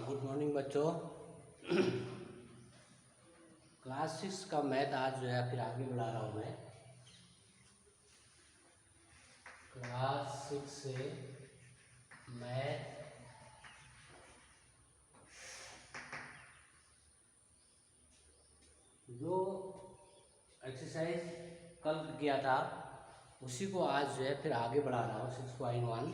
Good morning बच्चों। Class 6 का math आज जो है फिर आगे बढ़ा रहा हूँ मैं। क्लास 6 से मैथ जो एक्सरसाइज कल किया था उसी को आज जो है फिर आगे बढ़ा रहा हूँ। 6.1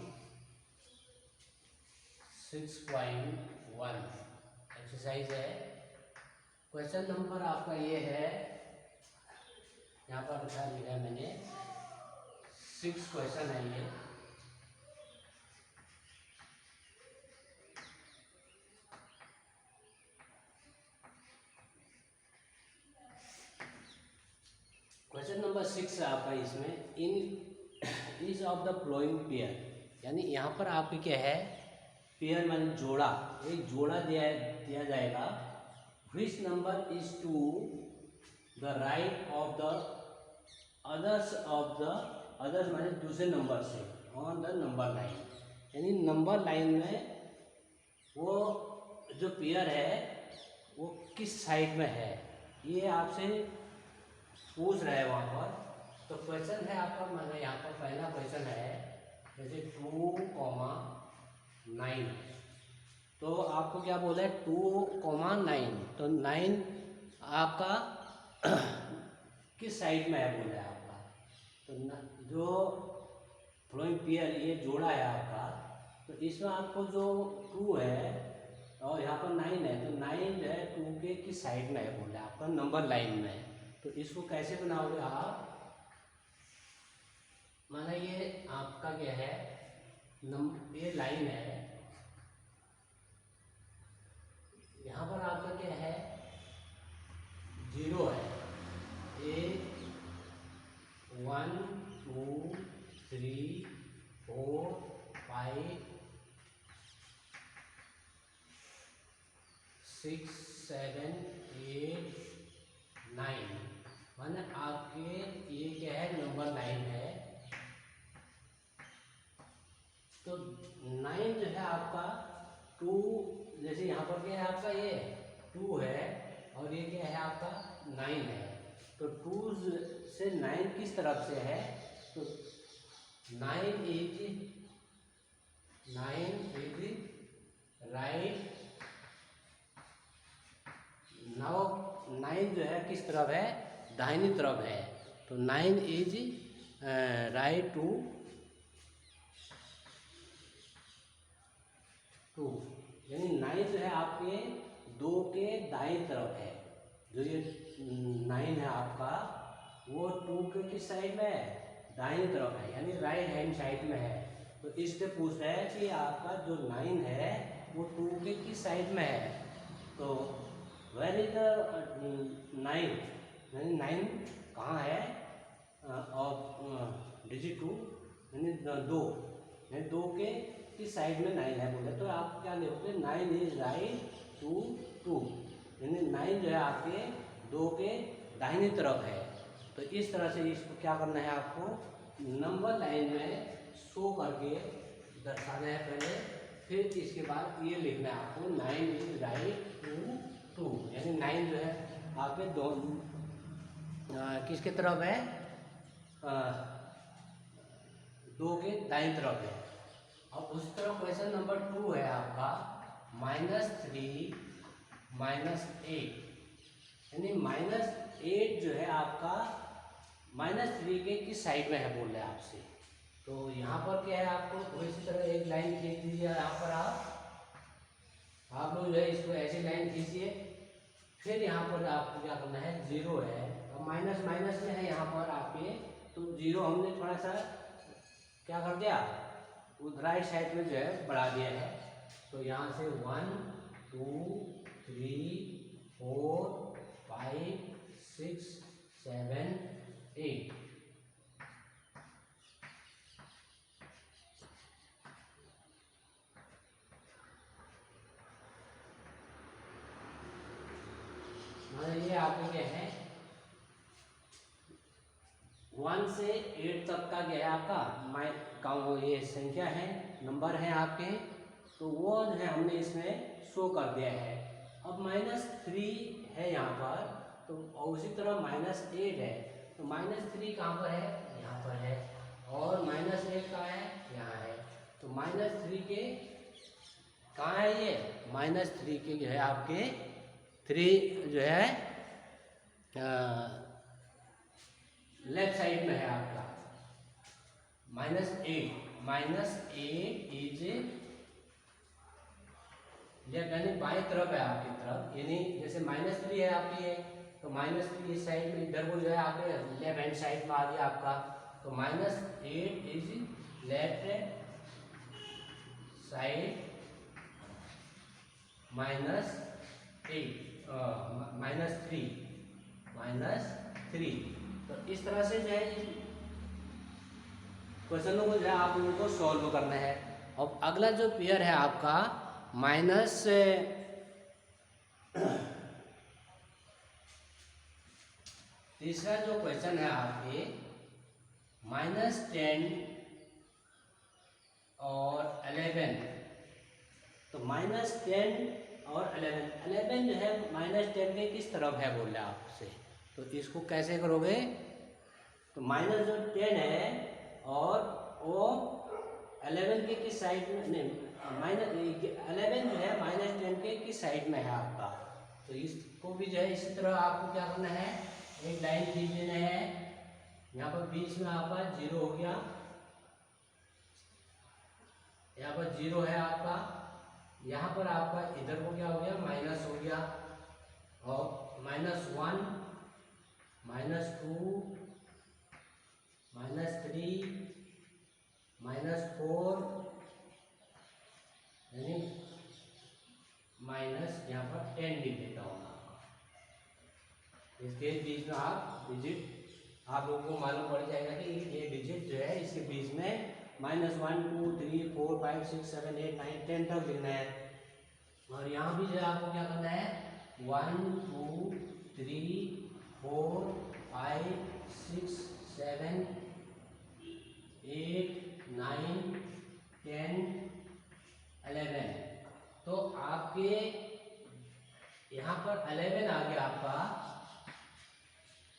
एक्सरसाइज है। क्वेश्चन नंबर आपका ये है, यहाँ पर लिखा है मैंने 6 क्वेश्चन है ये। क्वेश्चन नंबर 6 है आपका। इसमें in is of the flowing pair, यानी यहाँ पर आपके क्या है, पेयर माने जोड़ा, एक जोड़ा दिया जाएगा। Which number is to the right of the others माने दूसरे नंबर से ऑन द नंबर लाइन, यानी नंबर लाइन में वो जो पेयर है वो किस साइड में है, ये आपसे पूछ रहा है वहाँ पर। तो क्वेश्चन है आपका, मैंने यहाँ पर पहला क्वेश्चन है जैसे 2,9, तो आपको क्या बोला है 2,9, तो 9 आपका किस साइड में है बोला है आपका। तो जो फ्लोइंग पेयर ये जोड़ा है आपका, तो इसमें आपको जो 2 है और यहाँ पर 9 है, तो 9 जो है 2 के किस साइड में है बोला है आपका, नंबर लाइन में है। तो इसको कैसे बनाओगे आप, माना ये आपका क्या है, ये लाइन है, यहाँ पर आपका क्या है 0 है, 1 2 3 4 5 6 7 8 9, माने आपके ये क्या है नंबर 9 है। तो 9 जो है आपका 2, जैसे यहाँ पर क्या है आपका ये 2 है और ये क्या है आपका 9 है, तो 2 से 9 किस तरफ से है, तो 9 इज राइट। नाउ 9 जो है किस तरफ है, दाहिनी तरफ है, तो 9 इज राइट टू 2, यानी 9 जो है आपके 2 के दाईं तरफ है। जो ये 9 है आपका वो 2 के किस साइड में है, दाईं तरफ है, यानी राइट हैंड साइड में है। तो इससे पूछ रहा है कि आपका जो 9 है वो 2 के किस साइड में है। तो वेर इज द 9, यानी 9 कहाँ है, और डिजिट 2 यानी 2, यानी 2 के किस साइड में 9 है बोले, तो आप क्या लिखोगे 9 इज राइट टू 2, यानी 9 जो है आपके 2 के दाहिनी तरफ है। तो इस तरह से इसको क्या करना है आपको, नंबर लाइन में शो करके दर्शाना है पहले, फिर इसके बाद ये लिखना है आपको 9 इज राइट टू 2, यानी 9 जो है आपके दो किसके तरफ है, 2 के दाईं तरफ है। और उस तरफ क्वेश्चन नंबर 2 है आपका -3 -8, यानी -8 जो है आपका -3 के किस साइड में है बोल रहे हैं आपसे। तो यहाँ पर क्या है, आपको इसी तरह एक लाइन खींच दीजिए, यहाँ पर आप लोग जो है इसको ऐसी लाइन खींचिए, फिर यहाँ पर आपको क्या करना है 0 है और माइनस माइनस में है यहाँ पर आपके, तो 0 हमने थोड़ा सा क्या कर दिया, राइट साइड में जो है बढ़ा दिया है। तो यहाँ से 1 2 3 4 5 6 7 8, ये आपके क्या है 1 से 8 तक का क्या है आपका ये संख्या है, नंबर है आपके, तो वो जो है हमने इसमें शो कर दिया है। अब -3 है यहाँ पर, तो और उसी तरह -8 है, तो -3 कहाँ पर है, यहाँ पर है, और -8 कहाँ है, यहाँ है। तो -3 के कहाँ है ये, -3 के जो है आपके 3 जो है लेफ्ट साइड में है आपका -8 इज यानी बाई तरफ है आपकी तरफ, यानी जैसे -3 है आपकी है, तो -3 इस साइड में, इधर को जो है आपके लेफ्ट हैंड साइड में आ गया आपका, तो -8 इज लेफ्ट साइड -3 तो इस तरह से जो है क्वेश्चनों को जो है आप लोगों को सॉल्व करना है। अब अगला जो पेयर है आपका माइनस तीसरा जो क्वेश्चन है आपके -10 और 11, तो -10 और 11 जो है -10 के किस तरफ है बोल रहे हैं आपसे, तो इसको कैसे करोगे, तो माइनस जो 10 है और वो 11 के किस साइड में, नहीं -11 जो है -10 के किस साइड में है आपका, तो इसको भी जो है इसी तरह आपको क्या करना है, एक लाइन खींच लेना है, यहाँ पर बीच में आपका 0 हो गया, यहाँ पर 0 है आपका, यहाँ पर आपका इधर को क्या हो गया, माइनस हो गया, और -1 -2 -3 -4 यानी माइनस यहाँ पर 10 लिख देता हूँ आपका, इसके बीच में आप डिजिट आप लोगों को मालूम पड़ जाएगा कि ये डिजिट जो है इसके बीच में -1 2 3 4 5 6 7 8 9 10 तक लिखना है, और यहाँ भी जो है आपको क्या करना है 1 2 3 4 5 6 7 8 9 10 11, तो आपके यहाँ पर 11 आ गया आपका,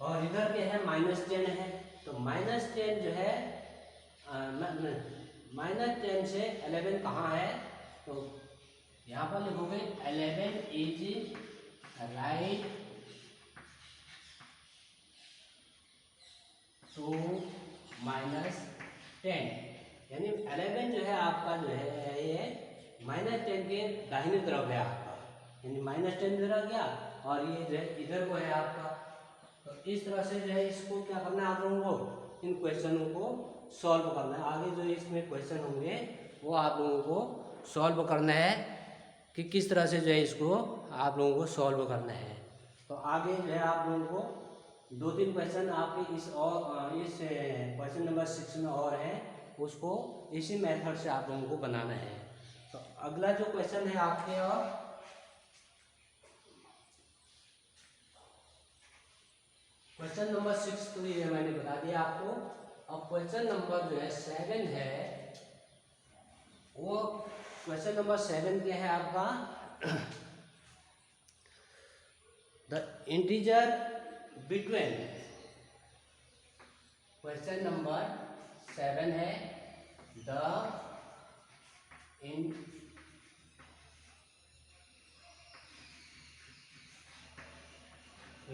और इधर क्या है -10 है, तो -10 जो है -10 से 11 कहाँ है, तो यहाँ पर लिखोगे 11 इज राइट टू -10, यानी 11 जो है आपका जो है ये -10 के दाहिनी तरफ है आपका, यानी -10 इधर आ गया और ये जो है इधर को है आपका, तो इस तरह से जो है इसको क्या करना है आप लोगों को, इन क्वेश्चनों को सॉल्व करना है। आगे जो इसमें क्वेश्चन होंगे वो आप लोगों को सॉल्व करना है कि किस तरह से जो है इसको आप लोगों को सॉल्व करना है। तो आगे जो है आप लोगों को 2-3 क्वेश्चन आपके इस क्वेश्चन नंबर 6 में और हैं, उसको इसी मेथड से आप लोगों को बनाना है। तो अगला जो क्वेश्चन है आपके, और क्वेश्चन नंबर 6 तो ये मैंने बता दिया आपको। अब क्वेश्चन नंबर जो है 7 है, वो क्वेश्चन नंबर 7 क्या है आपका, the integer between, question number 7 है द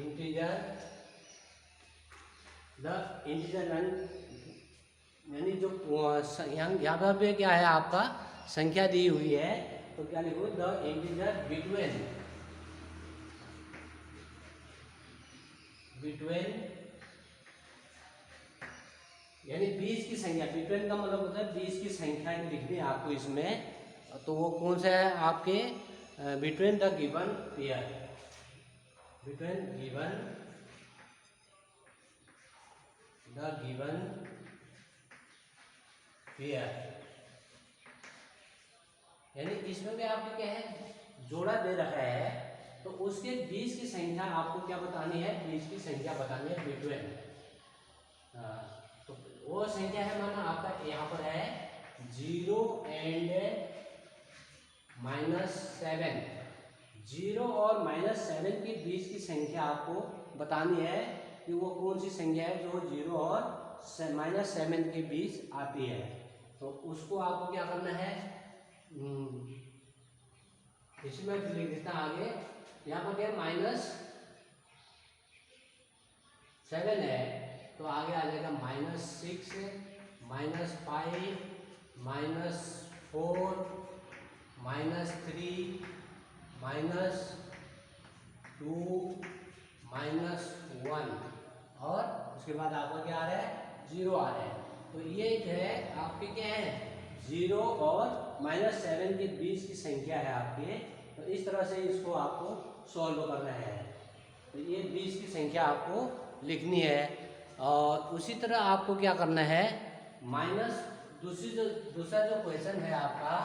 इंटीजर यानी जो यहाँ पर पे क्या है आपका संख्या दी हुई है, तो क्या लिखो, द इंटीजर बिटवीन यानी 20 की संख्या, बिटवीन का मतलब होता है 20 की संख्या लिखनी है आपको इसमें, तो वो कौन सा है आपके, between the given pair, between the given pair, यानी इसमें भी आपको क्या है जोड़ा दे रखा है, तो उसके 20 की संख्या आपको क्या बतानी है, 20 की संख्या बतानी है बिटवीन, तो वो संख्या है माना आपका यहाँ पर है 0 and -7। 0 और -7 के बीच की संख्या आपको बतानी है कि वो कौन सी संख्या है जो 0 और -7 के बीच आती है। तो उसको आपको क्या करना है, इसमें लिख देता आगे। यहाँ पर क्या -7 है तो आगे आ जाएगा -6, -5, -4, -3, -2, -1 और उसके बाद आपका क्या आ रहा है, 0 आ रहा है। तो ये जो है आपके क्या है, 0 और -7 के बीच की संख्या है आपके। तो इस तरह से इसको आपको सॉल्व करना है। तो ये बीच की संख्या आपको लिखनी है। और उसी तरह आपको क्या करना है, दूसरा जो क्वेश्चन है आपका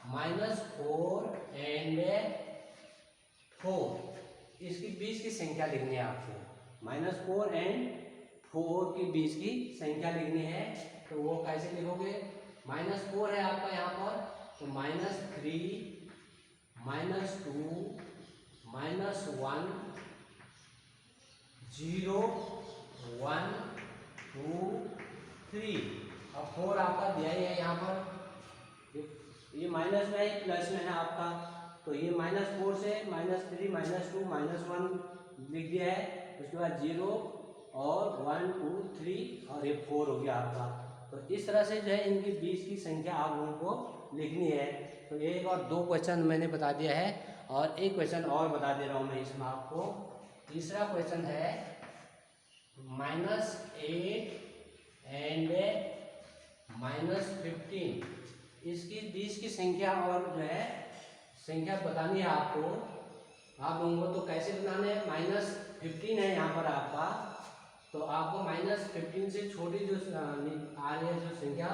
-4 एंड 4, इसकी बीच की संख्या लिखनी है आपको। -4 एंड 4 के बीच की संख्या लिखनी है। तो वो कैसे लिखोगे, -4 है आपका यहाँ पर, तो -3, -2, -1, 0, 1, 2, 3। अब 4 आपका दिया ही है यहाँ पर, ये माइनस में है, प्लस में है आपका। तो ये -4 से -3, -2, -1 लिख दिया है। उसके बाद 0 और 1, 2, 3 और ये 4 हो गया आपका। तो इस तरह से जो है इनके बीच की संख्या आप लोगों को लिखनी है। तो एक और दो क्वेश्चन मैंने बता दिया है और एक क्वेश्चन और बता दे रहा हूँ मैं इसमें आपको। तीसरा क्वेश्चन है -8 एंड -15, इसकी बीच की संख्या और जो है संख्या बतानी है आपको आप लोगों को। तो कैसे बनाने हैं, -15 है यहाँ पर आपका, तो आपको -15 से छोटी जो आ रही है जो संख्या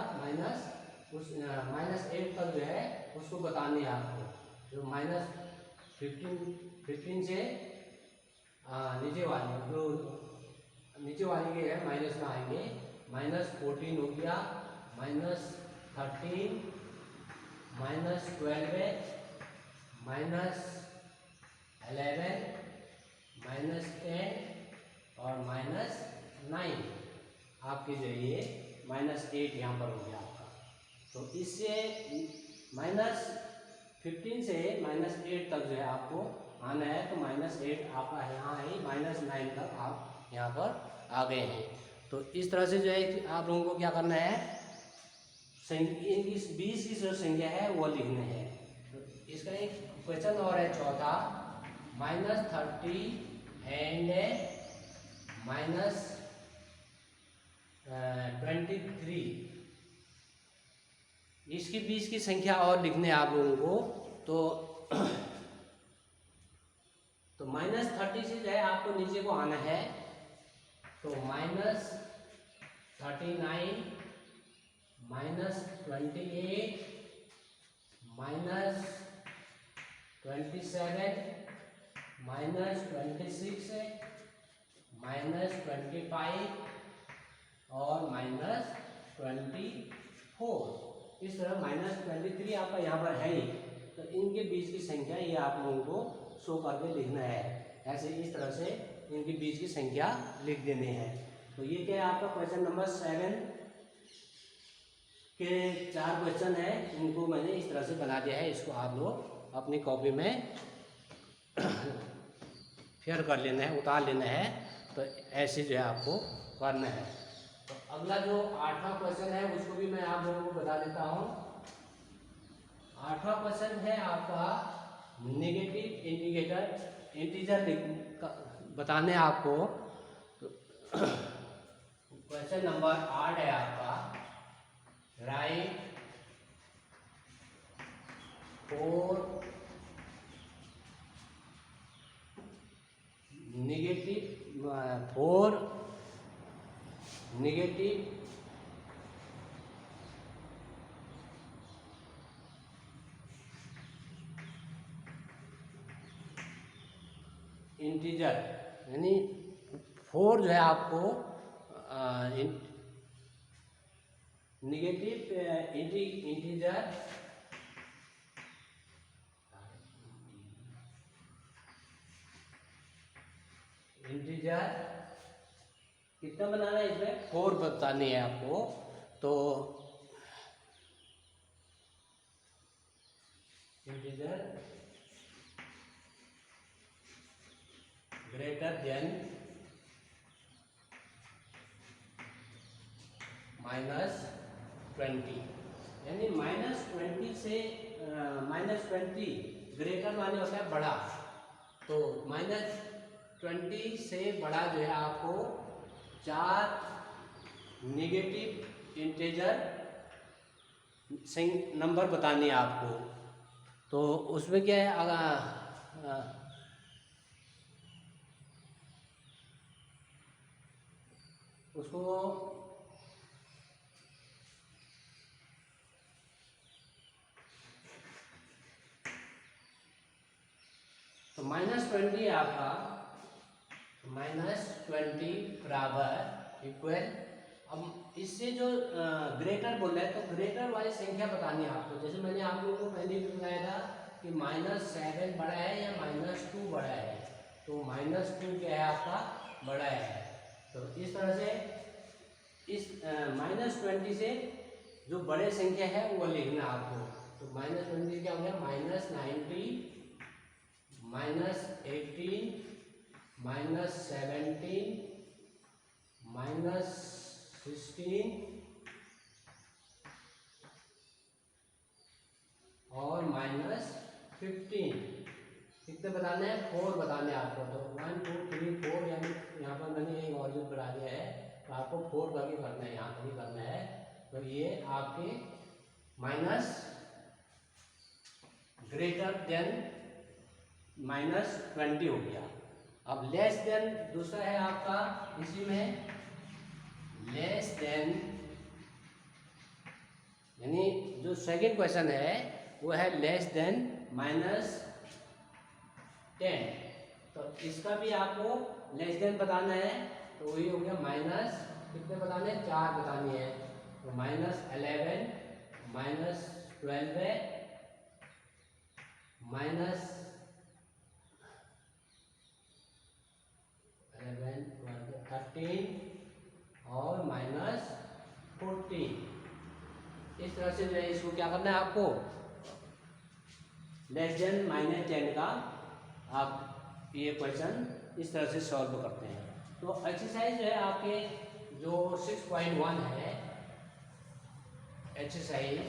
-8 तक जो है उसको बतानी है आपको। जो -15 से नीचे वाली के है माइनस में आएंगे। -14 हो गया, -13, -12, -11, -10 और -9 आपकी जो ये -8 यहाँ पर हो गया आपका। तो इससे -15 से -8 तक जो है आपको आना है। तो -8 आपका यहाँ है, -9 तक आप यहाँ पर आ गए हैं। तो इस तरह से जो है कि आप लोगों को क्या करना है, इनकी 20 की जो संख्या है वो लिखनी है। तो इसका एक क्वेश्चन और है चौथा, -30 एंड -23, इसकी बीच की संख्या और लिखने हैं आप लोगों को। तो -30 से जो है आपको नीचे को आना है। तो -39, -28, -27, -26, -25 और -24। इस तरह -23 आपका यहाँ पर है ही। तो इनके बीच की संख्या ये आप लोगों को शो करके लिखना है। ऐसे इस तरह से इनके बीच की संख्या लिख देनी है। तो ये क्या है आपका क्वेश्चन नंबर 7 के 4 क्वेश्चन है, इनको मैंने इस तरह से बना दिया है। इसको आप लोग अपनी कॉपी में फेयर कर लेना है, उतार लेना है। तो ऐसे जो है आपको करना है। तो अगला जो 8वां क्वेश्चन है उसको भी मैं आप लोगों को बता देता हूँ। 8वां क्वेश्चन है आपका नेगेटिव इंटीजर बताने आपको। तो क्वेश्चन नंबर 8 है आपका, राइट 4 नेगेटिव इंटीजर, यानी 4 जो है आपको नेगेटिव इंटीजर इंटीजर कितना बनाना है, इसमें 4 बतानी है आपको। तो इंटीजर ग्रेटर देन -20, यानी -20 से -20 ग्रेटर माने होता है बड़ा। तो -20 से बड़ा जो है आपको 4 नेगेटिव इंटीजर नंबर बतानी है आपको। तो उसमें क्या है, उसको तो -20 है आपका, -20 बराबर इक्वल, अब इससे जो ग्रेटर बोल रहा है तो ग्रेटर वाली संख्या बतानी है आपको। जैसे मैंने आप लोगों को पहले भी बताया था कि -7 बड़ा है या -2 बड़ा है, तो -2 क्या है आपका बड़ा है। तो इस तरह से इस -20 से जो बड़े संख्या है वो लिखना आपको। तो -20 क्या हो गया, -90, -18, -17, -16 और -15। कितने बताने हैं, 4 बताने हैं आपको। तो 1 2 3 4, यानी यहाँ पर मैंने एक और बढ़ा दिया है, तो आपको 4 करके करना है, यहाँ पर करना है। तो ये आपके माइनस ग्रेटर देन -20 हो गया। अब लेस देन दूसरा है आपका, इसी में लेस देन, यानी जो सेकंड क्वेश्चन है वो है लेस देन -10। तो इसका भी आपको लेस देन बताना है। तो वही हो गया माइनस, कितने बताने हैं, 4 बतानी है। तो -11, -12 है, -11, 12, 13 और -14। इस तरह से जो है इसको क्या करना है आपको, लेस देन -10 का आप ये क्वेश्चन इस तरह से सॉल्व करते हैं। तो एक्सरसाइज जो है आपके जो 6.1 है, एक्सरसाइज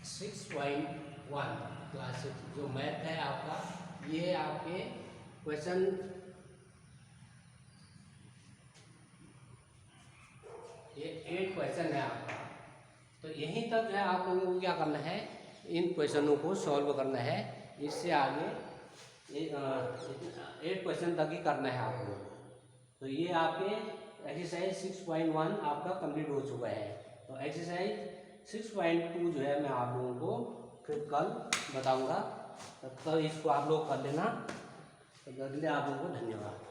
6.1 क्लास 6 जो मैथ है आपका, ये आपके क्वेश्चन ये 8 क्वेश्चन है आपका। तो यहीं तक जो है आप लोगों को क्या करना है, इन क्वेश्चनों को सॉल्व करना है। इससे आगे 8 क्वेश्चन तक ही करना है आप लोगों को। तो ये आपके एक्सरसाइज 6.1 आपका कंप्लीट हो चुका है। तो एक्सरसाइज 6.2 जो है मैं आप लोगों को फिर कल बताऊंगा। तब तक इसको आप लोग कर लेना। तो आप लोगों को धन्यवाद।